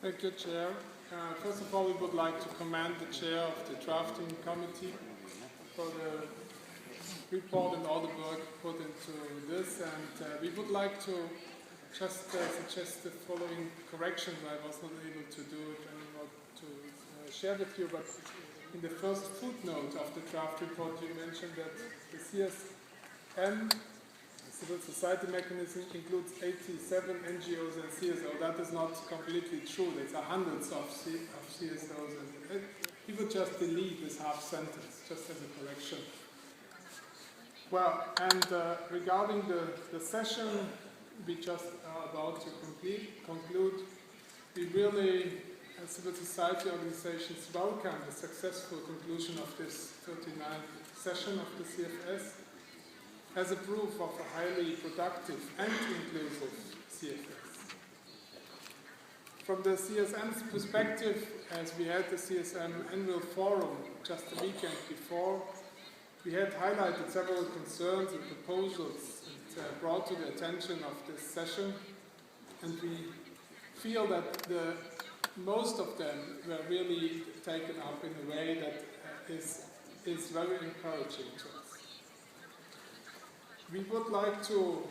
Thank you, Chair. First of all, we would like to commend the Chair of the Drafting Committee for the report and all the work put into this. And we would like to just suggest the following corrections. I was not able to do it anymore to share with you, but in the first footnote of the draft report, you mentioned that the CSM, civil society mechanism, includes 87 NGOs and CSOs. That is not completely true. There are hundreds of CSOs. And we would just delete this half sentence, just as a correction. Well, and regarding the session we just are about to conclude, we really, as civil society organizations, welcome the successful conclusion of this 39th session of the CFS as a proof of a highly productive and inclusive CFS. From the CSM's perspective, as we had the CSM annual forum just a weekend before, we had highlighted several concerns and proposals and brought to the attention of this session, and we feel that most of them were really taken up in a way that is very encouraging to us. We would like to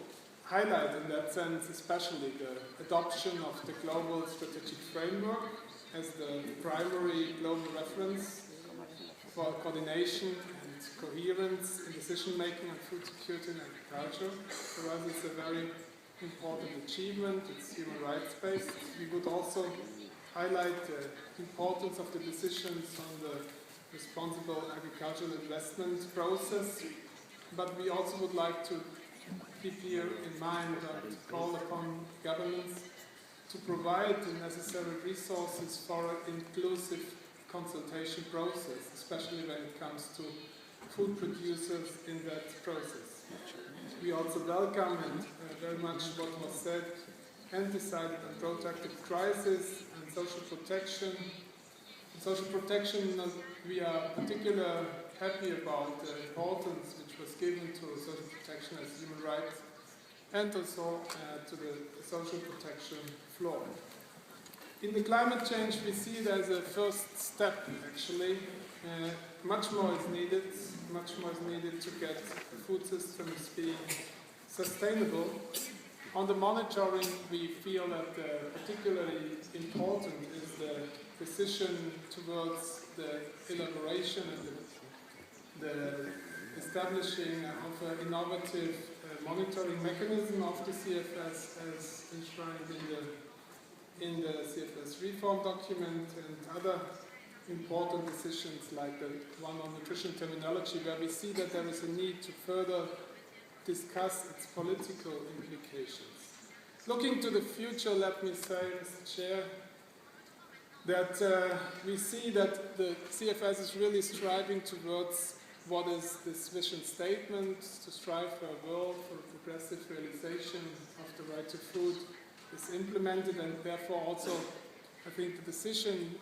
highlight in that sense especially the adoption of the global strategic framework as the primary global reference for coordination and coherence in decision-making on food security and agriculture. For us, it's a very important achievement. It's human rights-based. We would also highlight the importance of the decisions on the responsible agricultural investment process, but we also would like to keep here in mind and call upon governments to provide the necessary resources for an inclusive consultation process, especially when it comes to food producers in that process. We also welcome and very much what was said and decided on protracted crisis and social protection. In social protection, we are particularly happy about the importance which was given to social protection as human rights and also to the social protection floor. In the climate change, we see it as a first step, actually. Much more is needed to get the food systems being sustainable. On the monitoring, we feel that particularly important is the decision towards the elaboration and the establishing of an innovative monitoring mechanism of the CFS as enshrined in the CFS reform document, and other important decisions like the one on nutrition terminology, where we see that there is a need to further discuss its political implications. Looking to the future, let me say, Mr. Chair, that we see that the CFS is really striving towards what is this vision statement, to strive for a world for progressive realization of the right to food is implemented, and therefore also I think the decision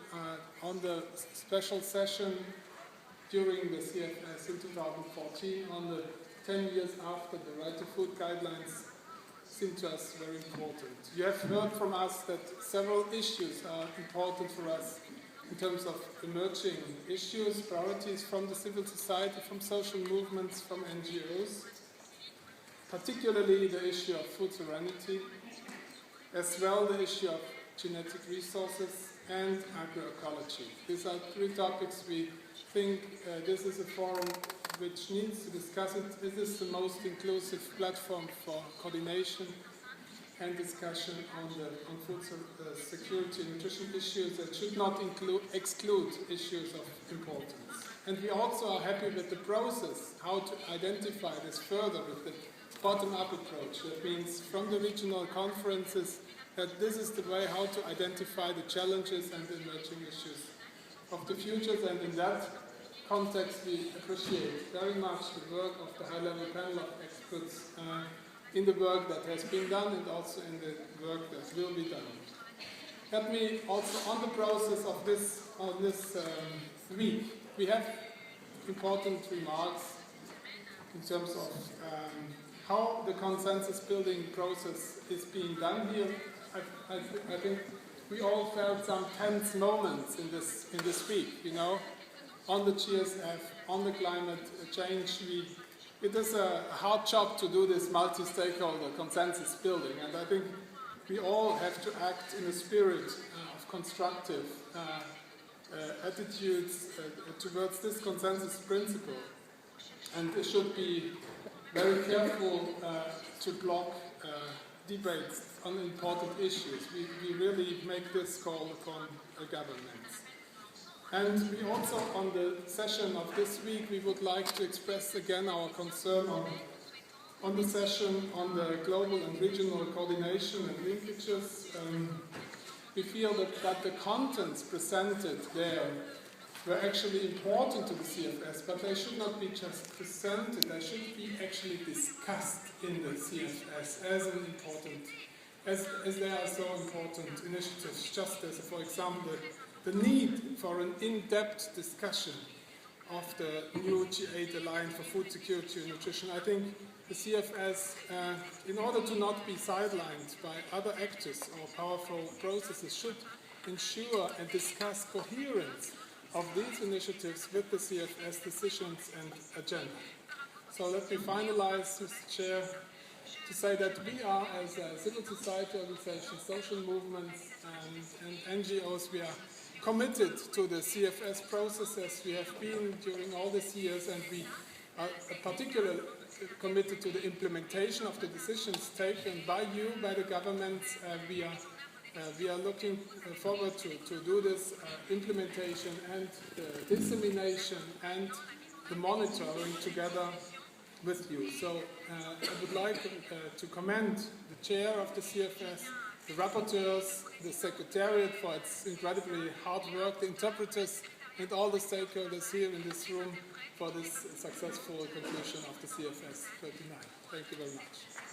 on the special session during the CFS in 2014 on the 10 years after the right to food guidelines seem to us very important. You have heard from us that several issues are important for us in terms of emerging issues, priorities from the civil society, from social movements, from NGOs, particularly the issue of food sovereignty, as well the issue of genetic resources and agroecology. These are three topics we think this is a forum which needs to discuss it. Is this the most inclusive platform for coordination and discussion on food security and nutrition issues that should not exclude issues of importance. And we also are happy with the process, how to identify this further with the bottom-up approach. That means from the regional conferences that this is the way how to identify the challenges and the emerging issues of the futures, and in that context we appreciate very much the work of the high-level panel of experts in the work that has been done and also in the work that will be done. Let me also, on the process of this week, we have important remarks in terms of how the consensus building process is being done here. I think we all felt some tense moments in this week, you know, on the GSF, on the climate change. It is a hard job to do this multi-stakeholder consensus building, and I think we all have to act in a spirit of constructive attitudes towards this consensus principle, and we should be very careful to block debates on important issues. We really make this call upon governments. And we also, on the session of this week, we would like to express again our concern on the session on the global and regional coordination and linkages. We feel that the contents presented there were actually important to the CFS, but they should not be just presented, they should be actually discussed in the CFS as an important, as there are so important initiatives, just as, for example, the need for an in-depth discussion of the new G8 Alliance for Food Security and Nutrition. I think the CFS, in order to not be sidelined by other actors or powerful processes, should ensure and discuss coherence of these initiatives with the CFS decisions and agenda. So let me finalize, Mr. Chair, to say that we are, as a civil society organization, social movements and NGOs, we are committed to the CFS processes. We have been during all these years, and we are particularly committed to the implementation of the decisions taken by you, by the governments. We are looking forward to do this implementation and the dissemination and the monitoring together with you. So I would like to commend the chair of the CFS, the rapporteurs, the secretariat for its incredibly hard work, the interpreters, and all the stakeholders here in this room for this successful conclusion of the CFS 39. Thank you very much.